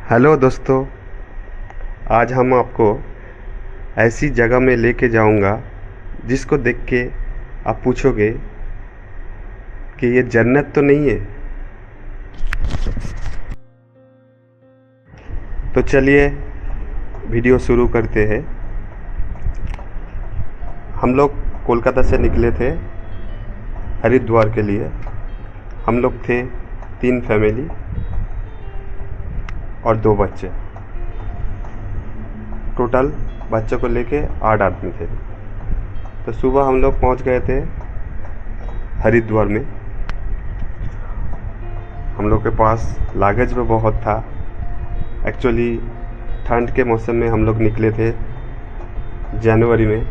Hello दोस्तों। आज हम आपको ऐसी जगह में लेके जाऊंगा जिसको देख के आप पूछोगे कि ये जन्नत तो नहीं है। तो चलिए वीडियो शुरू करते हैं। हम लोग कोलकाता से निकले थे हरिद्वार के लिए। हम लोग थे 3 फैमिली और 2 बच्चे। टोटल बच्चों को लेके 8 आदमी थे। तो सुबह हम लोग पहुंच गए थे हरिद्वार में। हम लोग के पास लागेज भी बहुत था। एक्चुअली ठंड के मौसम में हम लोग निकले थे जनवरी में,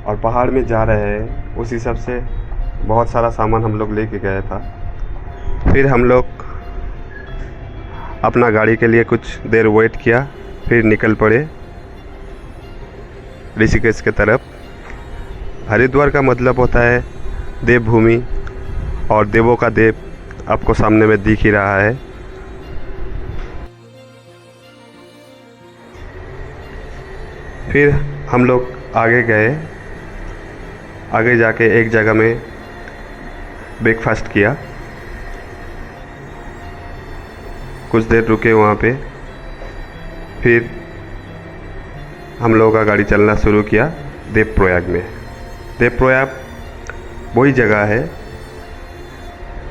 और पहाड़ में जा रहे हैं उस हिसाब से बहुत सारा सामान हम लोग लेके गए था। फिर हम लोग अपना गाड़ी के लिए कुछ देर वेट किया, फिर निकल पड़े ऋषिकेश के तरफ। हरिद्वार का मतलब होता है देवभूमि, और देवों का देव आपको सामने में दिख ही रहा है। फिर हम लोग आगे गए। आगे जाके एक जगह में ब्रेकफास्ट किया। कुछ देर रुके वहाँ पे। फिर हम लोगों का गाड़ी चलना शुरू किया देवप्रयाग में। देवप्रयाग वही जगह है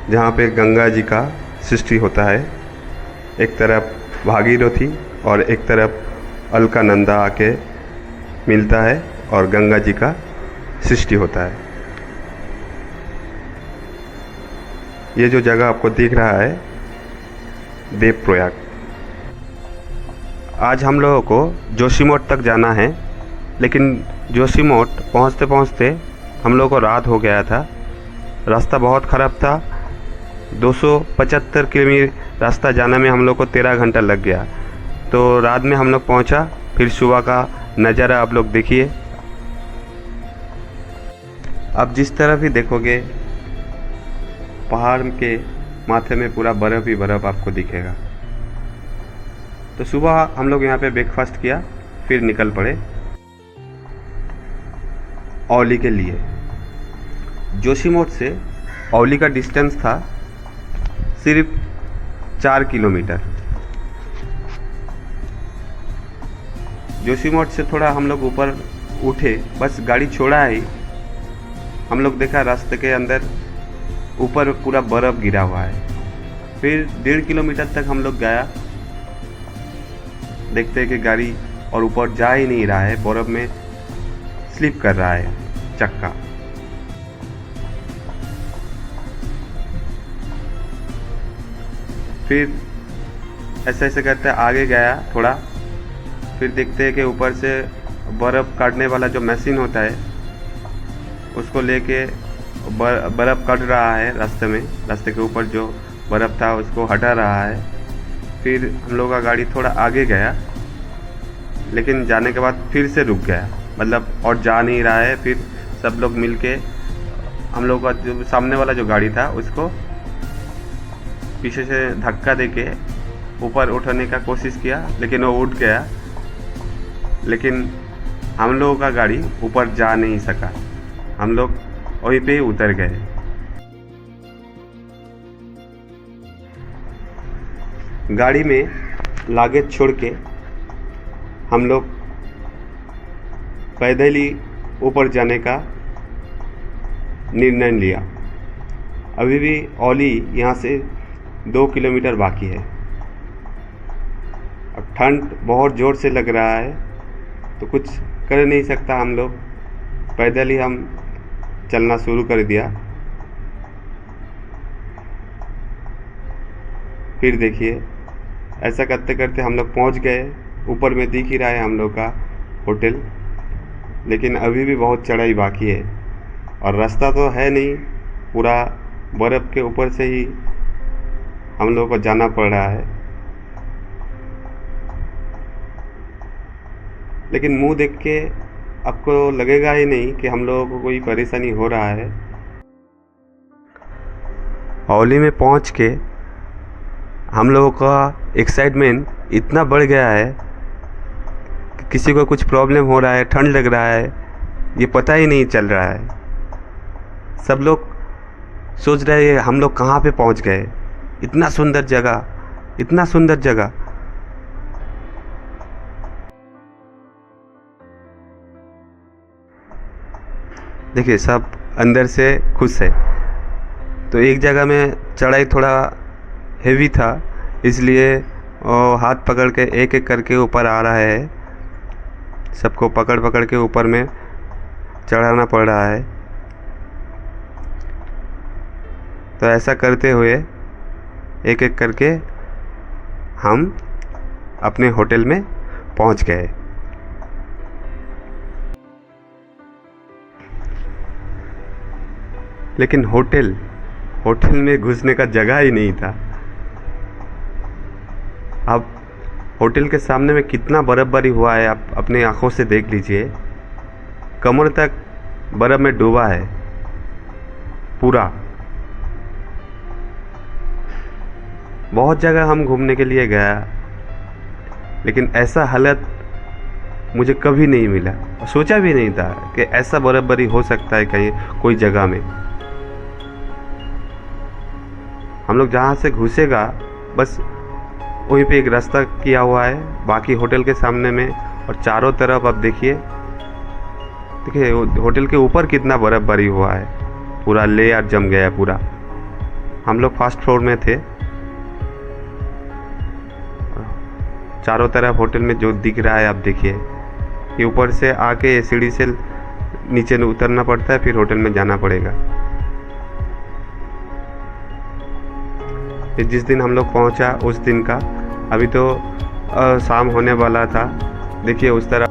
जहाँ पे गंगा जी का सृष्टि होता है। एक तरफ भागीरथी और एक तरफ अलकानंदा आके मिलता है और गंगा जी का सृष्टि होता है। ये जो जगह आपको दिख रहा है देवप्रयाग। आज हम लोगों को जोशीमठ तक जाना है, लेकिन जोशीमठ पहुंचते पहुंचते हम लोगों को रात हो गया था। रास्ता बहुत ख़राब था। 275 किलोमीटर रास्ता जाने में हम लोग को 13 घंटा लग गया। तो रात में हम लोग पहुंचा। फिर सुबह का नज़ारा आप लोग देखिए। आप जिस तरफ भी देखोगे पहाड़ के माथे में पूरा बर्फ़ ही बर्फ़ आपको दिखेगा। तो सुबह हम लोग यहाँ पे ब्रेकफास्ट किया, फिर निकल पड़े औली के लिए। जोशीमठ से औली का डिस्टेंस था सिर्फ 4 किलोमीटर। जोशीमठ से थोड़ा हम लोग ऊपर उठे, बस गाड़ी छोड़ा ही हम लोग देखा रास्ते के अंदर ऊपर पूरा बर्फ़ गिरा हुआ है। फिर 1.5 किलोमीटर तक हम लोग गया। देखते हैं कि गाड़ी और ऊपर जा ही नहीं रहा है, बर्फ़ में स्लिप कर रहा है चक्का। फिर ऐसे ऐसे करते आगे गया थोड़ा। फिर देखते हैं कि ऊपर से बर्फ़ काटने वाला जो मशीन होता है उसको लेके बर्फ़ कट रहा है रास्ते में। रास्ते के ऊपर जो बर्फ़ था उसको हटा रहा है। फिर हम लोग का गाड़ी थोड़ा आगे गया, लेकिन जाने के बाद फिर से रुक गया, मतलब और जा नहीं रहा है। फिर सब लोग मिलके हम लोग का जो सामने वाला जो गाड़ी था उसको पीछे से धक्का देके ऊपर उठाने का कोशिश किया, लेकिन वो उठ गया। लेकिन हम लोगों का गाड़ी ऊपर जा नहीं सका। हम लोग वहीं पे ही उतर गए। गाड़ी में लागेज छोड़ के हम लोग पैदल ही ऊपर जाने का निर्णय लिया। अभी भी औली यहाँ से 2 किलोमीटर बाकी है। अब ठंड बहुत ज़ोर से लग रहा है, तो कुछ कर नहीं सकता। हम लोग पैदल ही हम चलना शुरू कर दिया। फिर देखिए ऐसा करते करते हम लोग पहुंच गए। ऊपर में दिख ही रहा है हम लोग का होटल, लेकिन अभी भी बहुत चढ़ाई बाकी है और रास्ता तो है नहीं। पूरा बर्फ़ के ऊपर से ही हम लोग को जाना पड़ रहा है। लेकिन मुंह देख के आपको लगेगा ही नहीं कि हम लोगों को कोई परेशानी हो रहा है। औली में पहुंच के हम लोगों का एक्साइटमेंट इतना बढ़ गया है कि किसी को कुछ प्रॉब्लम हो रहा है, ठंड लग रहा है, ये पता ही नहीं चल रहा है। सब लोग सोच रहे हैं हम लोग कहाँ पे पहुँच गए। इतना सुंदर जगह, इतना सुंदर जगह। देखिए सब अंदर से खुश है। तो एक जगह में चढ़ाई थोड़ा हेवी था, इसलिए हाथ पकड़ के एक एक करके ऊपर आ रहा है। सबको पकड़ पकड़ के ऊपर में चढ़ाना पड़ रहा है। तो ऐसा करते हुए एक एक करके हम अपने होटल में पहुंच गए। लेकिन होटल में घुसने का जगह ही नहीं था। अब होटल के सामने में कितना बर्फ़बारी हुआ है, आप अपने आंखों से देख लीजिए। कमर तक बर्फ़ में डूबा है पूरा। बहुत जगह हम घूमने के लिए गया, लेकिन ऐसा हालत मुझे कभी नहीं मिला। सोचा भी नहीं था कि ऐसा बर्फ़बारी हो सकता है कहीं कोई जगह में। हम लोग जहाँ से घुसेगा बस वहीं पे एक रास्ता किया हुआ है, बाकी होटल के सामने में और चारों तरफ आप देखिए होटल के ऊपर कितना बर्फ़बारी हुआ है, पूरा लेयर जम गया है पूरा। हम लोग फर्स्ट फ्लोर में थे। चारों तरफ होटल में जो दिख रहा है आप देखिए, ये ऊपर से आके सीढ़ी से नीचे उतरना पड़ता है, फिर होटल में जाना पड़ेगा। जिस दिन हम लोग पहुंचा उस दिन का, अभी तो शाम होने वाला था। देखिए उस तरफ।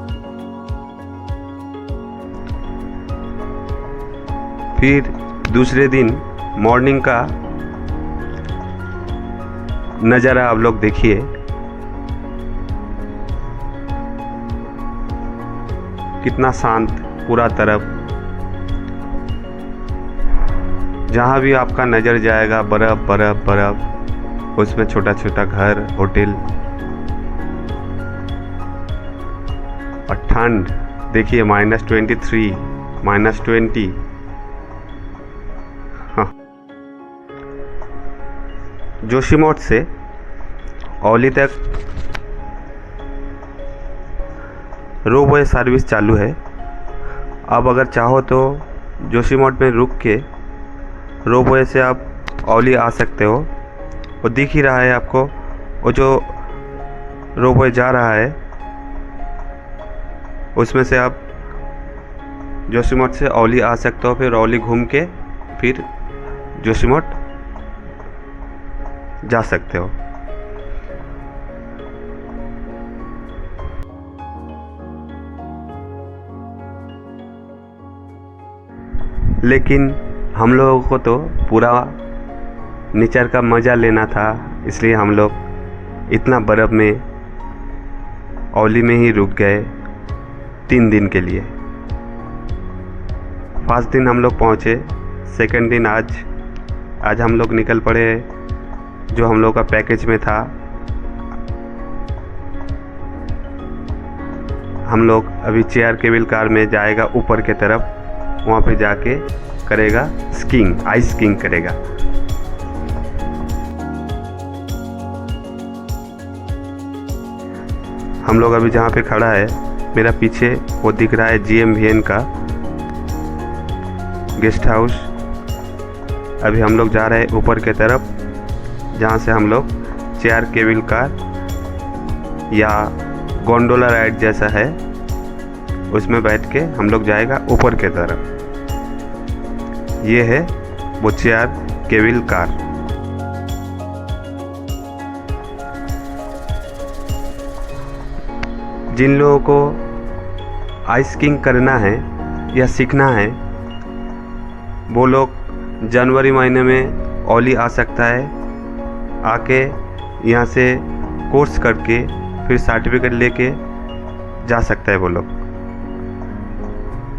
फिर दूसरे दिन मॉर्निंग का नज़ारा आप लोग देखिए, कितना शांत पूरा तरफ। जहाँ भी आपका नज़र जाएगा बर्फ़ बर्फ़ बर्फ़, उसमें छोटा छोटा घर, होटल और ठंड देखिए -23, -20। हाँ। जोशीमठ से औली तक रोपवे सर्विस चालू है। अब अगर चाहो तो जोशीमठ में रुक के रोपवे से आप औली आ सकते हो। वो दिख ही रहा है आपको, वो जो रोपवे जा रहा है उसमें से आप जोशीमठ से औली आ सकते हो। फिर औली घूम के फिर जोशीमठ जा सकते हो। लेकिन हम लोगों को तो पूरा नेचर का मज़ा लेना था, इसलिए हम लोग इतना बर्फ़ में औली में ही रुक गए 3 दिन के लिए। फर्स्ट दिन हम लोग पहुँचे, सेकंड दिन आज हम लोग निकल पड़े जो हम लोग का पैकेज में था। हम लोग अभी चेयर केबल कार में जाएगा ऊपर के तरफ, वहाँ पे जाके करेगा स्कीइंग, आइस स्कीइंग करेगा। हम लोग अभी जहाँ पे खड़ा है, मेरा पीछे वो दिख रहा है GMVN का गेस्ट हाउस। अभी हम लोग जा रहे हैं ऊपर के तरफ, जहाँ से हम लोग चेयर केबल कार या गोंडोला राइड जैसा है उसमें बैठ के हम लोग जाएगा ऊपर के तरफ। ये है वो चेयर केबल कार। जिन लोगों को आइस स्कीइंग करना है या सीखना है, वो लोग जनवरी महीने में औली आ सकता है। आके यहाँ से कोर्स करके फिर सर्टिफिकेट लेके जा सकता है वो लोग।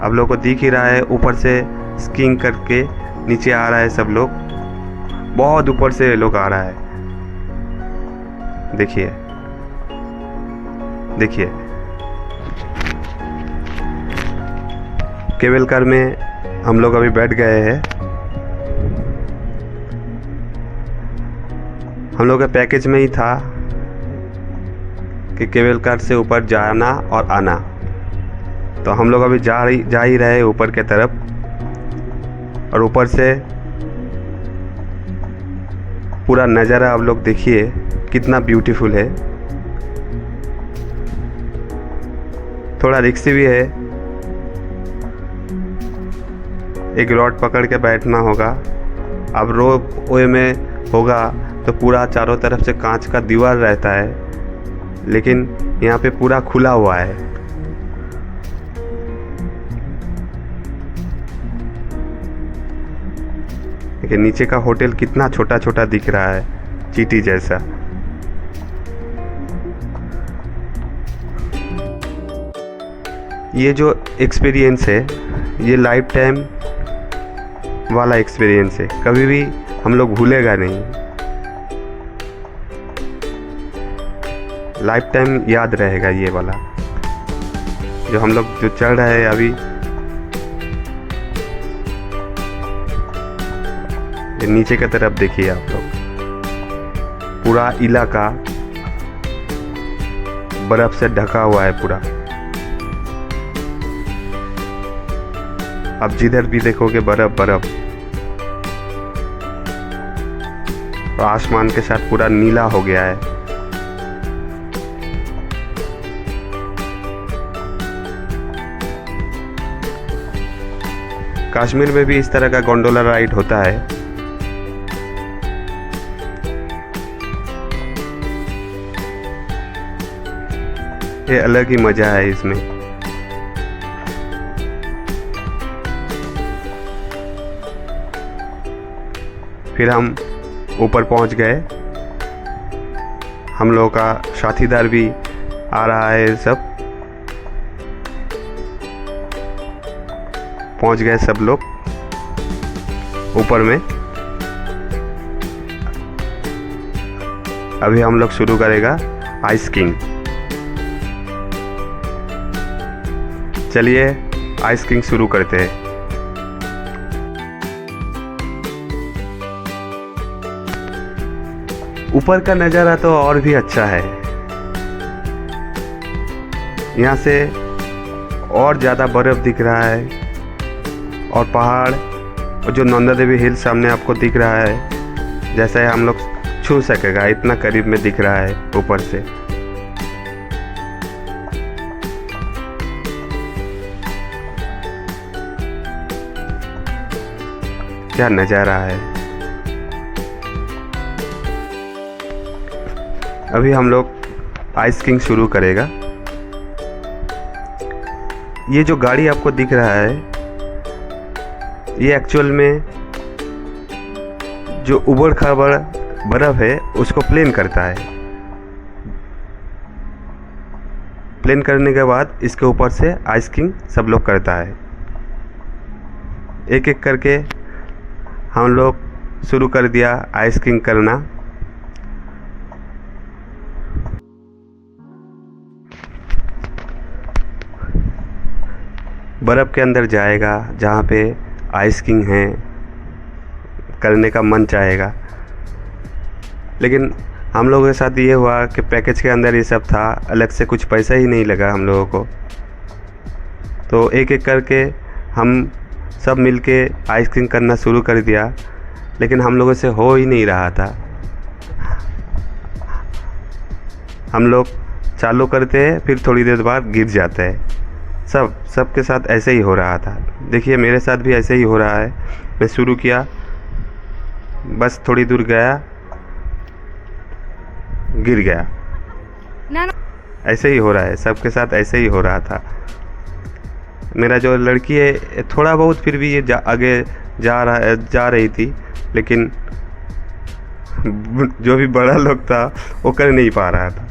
अब लोगों को दिख ही रहा है, ऊपर से स्कीइंग करके नीचे आ रहा है सब लोग। बहुत ऊपर से लोग आ रहा है। देखिए देखिए, केबल कार में हम लोग अभी बैठ गए हैं। हम लोग के पैकेज में ही था कि केबल कार से ऊपर जाना और आना, तो हम लोग अभी जा ही रहे ऊपर के तरफ। और ऊपर से पूरा नज़ारा आप लोग देखिए कितना ब्यूटीफुल है। थोड़ा रिक्सी भी है, एक रॉड पकड़ के बैठना होगा। अब रोप वे में होगा तो पूरा चारों तरफ से कांच का दीवार रहता है, लेकिन यहाँ पे पूरा खुला हुआ है। लेकिन नीचे का होटल कितना छोटा छोटा दिख रहा है, चींटी जैसा। ये जो एक्सपीरियंस है ये लाइफ टाइम वाला एक्सपीरियंस है, कभी भी हम लोग भूलेगा नहीं। लाइफ टाइम याद रहेगा ये वाला जो हम लोग जो चल रहे हैं अभी। ये नीचे की तरफ देखिए आप लोग, पूरा इलाका बर्फ से ढका हुआ है पूरा। अब जिधर भी देखोगे बर्फ बर्फ, और आसमान के साथ पूरा नीला हो गया है। कश्मीर में भी इस तरह का गोंडोला राइड होता है। ये अलग ही मजा है इसमें। फिर हम ऊपर पहुंच गए। हम लोगों का साथीदार भी आ रहा है, सब पहुंच गए सब लोग ऊपर में। अभी हम लोग शुरू करेगा आइस किंग। चलिए आइस किंग शुरू करते हैं। ऊपर का नज़ारा तो और भी अच्छा है, यहाँ से और ज़्यादा बर्फ़ दिख रहा है। और पहाड़ और जो नंदा देवी हिल सामने आपको दिख रहा है, जैसे हम लोग छू सकेगा इतना करीब में दिख रहा है ऊपर से। क्या नज़ारा है। अभी हम लोग आइस किंग शुरू करेगा। ये जो गाड़ी आपको दिख रहा है, ये एक्चुअल में जो उबड़ खाबड़ बर्फ है उसको प्लेन करता है। प्लेन करने के बाद इसके ऊपर से आइस किंग सब लोग करता है। एक एक करके हम लोग शुरू कर दिया आइस किंग करना। बर्फ़ के अंदर जाएगा जहाँ पे आइस किंग है, करने का मन चाहेगा। लेकिन हम लोगों के साथ ये हुआ कि पैकेज के अंदर ये सब था, अलग से कुछ पैसा ही नहीं लगा हम लोगों को। तो एक एक करके हम सब मिलके आइस किंग करना शुरू कर दिया, लेकिन हम लोगों से हो ही नहीं रहा था। हम लोग चालू करते हैं, फिर थोड़ी देर बाद गिर जाते हैं। सबके साथ ऐसे ही हो रहा था। देखिए मेरे साथ भी ऐसे ही हो रहा है। मैं शुरू किया, बस थोड़ी दूर गया, गिर गया। ऐसे ही हो रहा है, सबके साथ ऐसे ही हो रहा था। मेरा जो लड़की है थोड़ा बहुत फिर भी ये आगे जा रही थी, लेकिन जो भी बड़ा लोग था वो कर नहीं पा रहा था।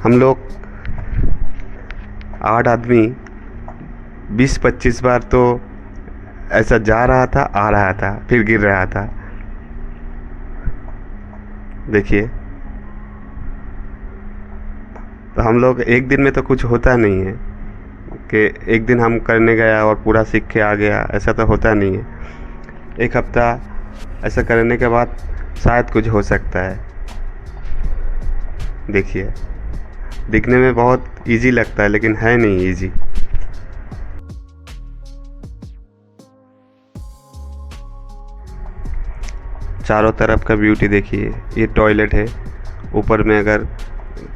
हम लोग 8 आदमी 20-25 बार तो ऐसा जा रहा था, आ रहा था, फिर गिर रहा था। देखिए, तो हम लोग एक दिन में तो कुछ होता नहीं है कि एक दिन हम करने गया और पूरा सीख के आ गया, ऐसा तो होता नहीं है। एक हफ्ता ऐसा करने के बाद शायद कुछ हो सकता है। देखिए, दिखने में बहुत इजी लगता है लेकिन है नहीं इजी। चारों तरफ का ब्यूटी देखिए। ये टॉयलेट है, ऊपर में अगर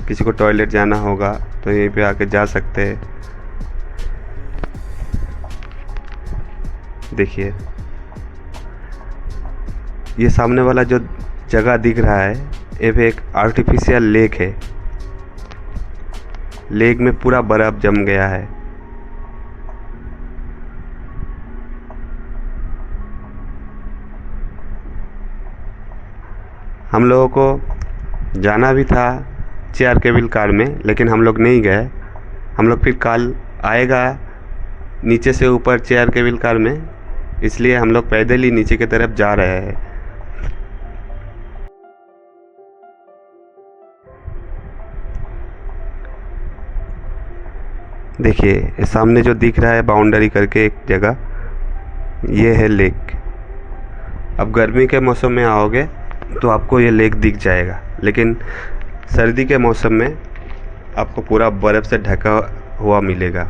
किसी को टॉयलेट जाना होगा तो यहीं पे आके जा सकते हैं। देखिए, ये सामने वाला जो जगह दिख रहा है ये भी एक आर्टिफिशियल लेक है। लेक में पूरा बर्फ जम गया है। हम लोगों को जाना भी था चेयर केबल कार में, लेकिन हम लोग नहीं गए। हम लोग फिर कल आएगा नीचे से ऊपर चेयर केबल कार में, इसलिए हम लोग पैदल ही नीचे की तरफ जा रहे हैं। देखिए, सामने जो दिख रहा है बाउंड्री करके एक जगह, ये है लेक। अब गर्मी के मौसम में आओगे तो आपको ये लेक दिख जाएगा, लेकिन सर्दी के मौसम में आपको पूरा बर्फ़ से ढका हुआ मिलेगा।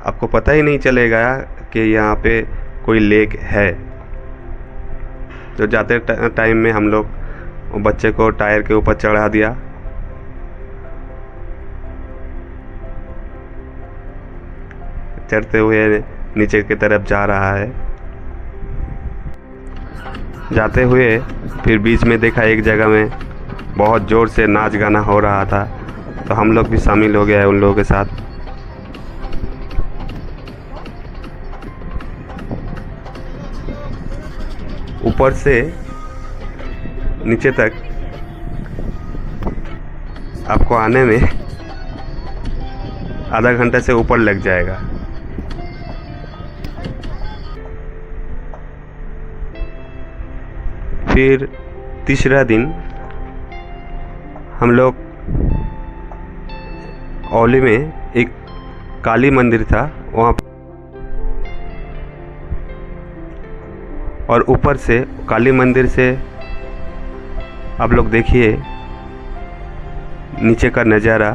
आपको पता ही नहीं चलेगा कि यहाँ पे कोई लेक है। तो जाते टाइम में हम लोग बच्चे को टायर के ऊपर चढ़ा दिया। चढ़ते हुए नीचे की तरफ जा रहा है। जाते हुए फिर बीच में देखा एक जगह में बहुत ज़ोर से नाच गाना हो रहा था, तो हम लोग भी शामिल हो गए उन लोगों के साथ। ऊपर से नीचे तक आपको आने में आधा घंटा से ऊपर लग जाएगा। फिर तीसरा दिन हम लोग औली में एक काली मंदिर था वहाँ, और ऊपर से काली मंदिर से आप लोग देखिए नीचे का नज़ारा।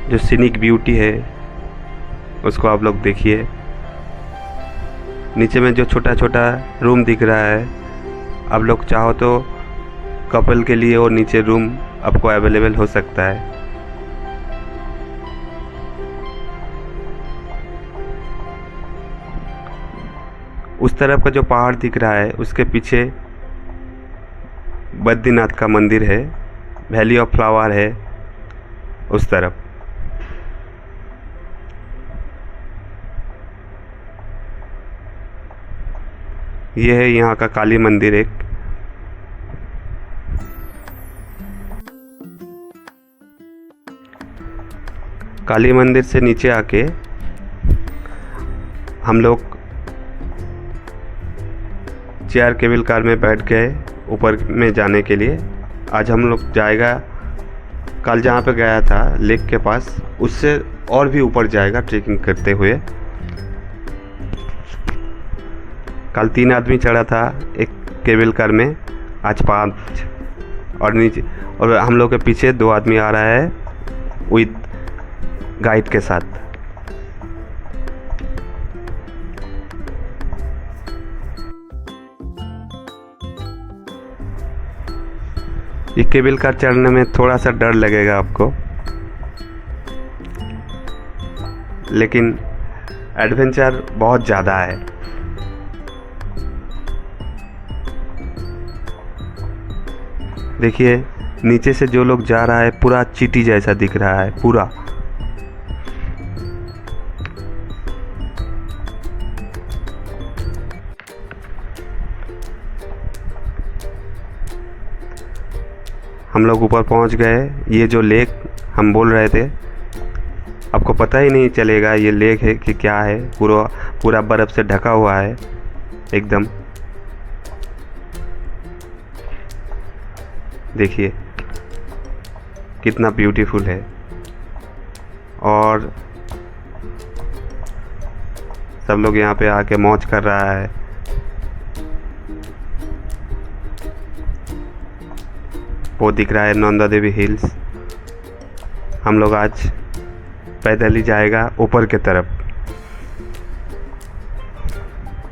जो सीनिक ब्यूटी है उसको आप लोग देखिए। नीचे में जो छोटा छोटा रूम दिख रहा है, आप लोग चाहो तो कपल के लिए और नीचे रूम आपको अवेलेबल हो सकता है। उस तरफ का जो पहाड़ दिख रहा है उसके पीछे बद्रीनाथ का मंदिर है, वैली ऑफ फ्लावर है उस तरफ। ये है यहाँ का काली मंदिर एक। काली मंदिर से नीचे आके हम लोग चेयर केबल कार में बैठ गए ऊपर में जाने के लिए। आज हम लोग जाएगा, कल जहाँ पे गया था लेक के पास, उससे और भी ऊपर जाएगा ट्रेकिंग करते हुए। कल 3 आदमी चढ़ा था एक केबल कार में, आज 5, और नीचे और हम लोग के पीछे 2 आदमी आ रहा है विद गाइड के साथ। ये केबल कार चढ़ने में थोड़ा सा डर लगेगा आपको, लेकिन एडवेंचर बहुत ज़्यादा है। देखिए, नीचे से जो लोग जा रहा है पूरा चींटी जैसा दिख रहा है पूरा। हम लोग ऊपर पहुंच गए। ये जो लेक हम बोल रहे थे, आपको पता ही नहीं चलेगा ये लेक है कि क्या है। पूरा पूरा बर्फ़ से ढका हुआ है एकदम। देखिए कितना ब्यूटीफुल है। और सब लोग यहाँ पे आके मौज कर रहा है। वो दिख रहा है नंदा देवी हिल्स। हम लोग आज पैदल ही जाएगा ऊपर की तरफ,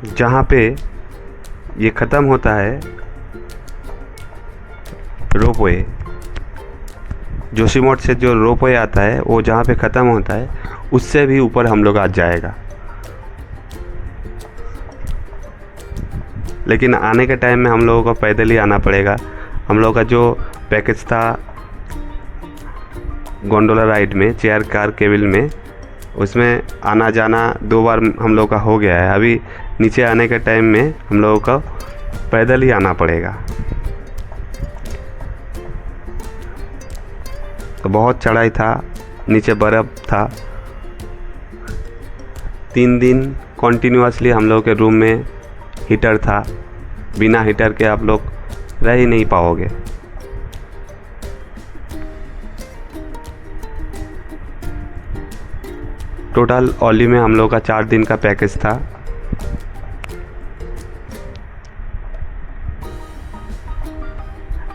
जहाँ पे ये ख़त्म होता है रोपवे। जोशीमठ से जो रोपवे आता है वो जहाँ पे ख़त्म होता है उससे भी ऊपर हम लोग आज जाएगा। लेकिन आने के टाइम में हम लोगों को पैदल ही आना पड़ेगा। हम लोगों का जो पैकेज था गोंडोला राइड में, चेयर कार केबिल में, उसमें आना जाना 2 बार हम लोगों का हो गया है। अभी नीचे आने के टाइम में हम लोगों को पैदल ही आना पड़ेगा। तो बहुत चढ़ाई था, नीचे बर्फ़ था। 3 दिन कॉन्टीन्यूअसली हम लोग के रूम में हीटर था। बिना हीटर के आप लोग रह ही नहीं पाओगे। टोटल ओली में हम लोग का 4 दिन का पैकेज था।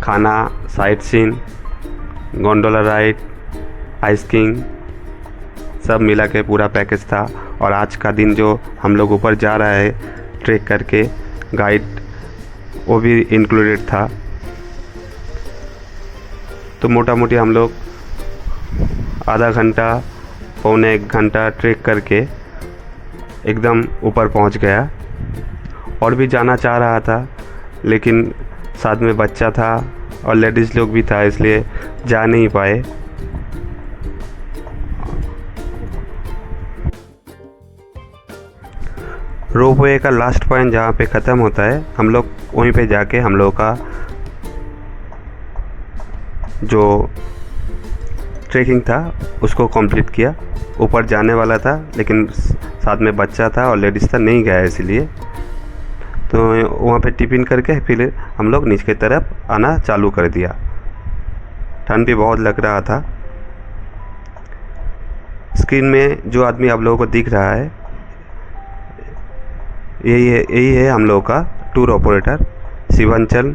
खाना, साइट सीन, गोंडोला राइड, आइसकिंग सब मिला के पूरा पैकेज था। और आज का दिन जो हम लोग ऊपर जा रहा है ट्रेक करके, गाइड वो भी इंक्लूडेड था। तो मोटा मोटी हम लोग आधा घंटा पौने 1 घंटा ट्रेक करके एकदम ऊपर पहुंच गया। और भी जाना चाह रहा था, लेकिन साथ में बच्चा था और लेडीज़ लोग भी था, इसलिए जा नहीं पाए। रोपवे का लास्ट पॉइंट जहाँ पे ख़त्म होता है, हम लोग वहीं पे जाके हम लोग का जो ट्रेकिंग था उसको कंप्लीट किया। ऊपर जाने वाला था लेकिन साथ में बच्चा था और लेडीज़ था, नहीं गया इसलिए। तो वहाँ पे टिफ़िन करके फिर हम लोग नीचे की तरफ आना चालू कर दिया। ठंड भी बहुत लग रहा था। स्क्रीन में जो आदमी आप लोगों को दिख रहा है यही है हम लोगों का टूर ऑपरेटर शिवांचल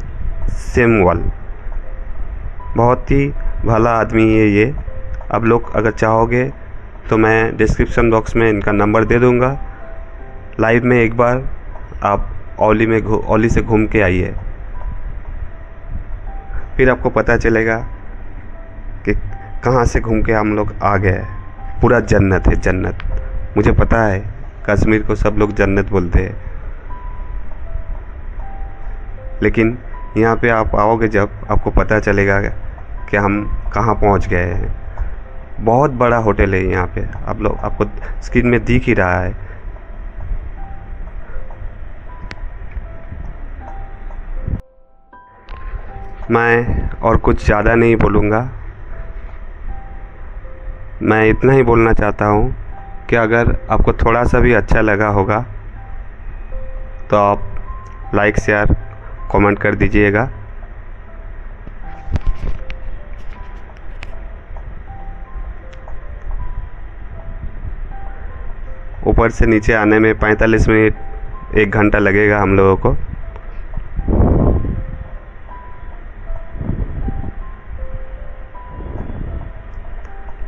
सेमवाल। बहुत ही भला आदमी है ये। आप लोग अगर चाहोगे तो मैं डिस्क्रिप्शन बॉक्स में इनका नंबर दे दूँगा। लाइव में एक बार आप ओली से घूम के आइए, फिर आपको पता चलेगा कि कहाँ से घूम के हम लोग आ गए। पूरा जन्नत है, जन्नत। मुझे पता है कश्मीर को सब लोग जन्नत बोलते हैं, लेकिन यहाँ पे आप आओगे जब आपको पता चलेगा कि हम कहाँ पहुँच गए हैं। बहुत बड़ा होटल है यहाँ पे, आपको स्क्रीन में दिख ही रहा है। मैं और कुछ ज़्यादा नहीं बोलूँगा। मैं इतना ही बोलना चाहता हूँ कि अगर आपको थोड़ा सा भी अच्छा लगा होगा तो आप लाइक, शेयर, कमेंट कर दीजिएगा। ऊपर से नीचे आने में 45 मिनट 1 घंटा लगेगा हम लोगों को।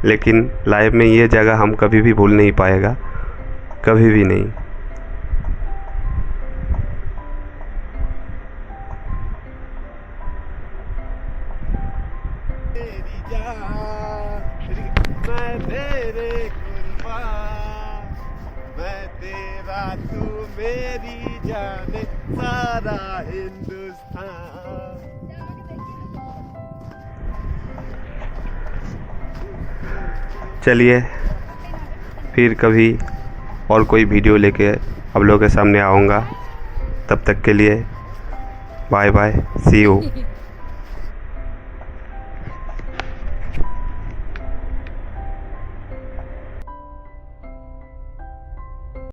लेकिन लाइफ में ये जगह हम कभी भी भूल नहीं पाएगा, कभी भी नहीं। मैं तेरे कुर्बान, मैं तेरा, तू मेरी जाने, सारा हिंदुस्तान। चलिए फिर कभी और कोई वीडियो लेके आप लोगों के सामने आऊँगा। तब तक के लिए बाय बाय, सी यू।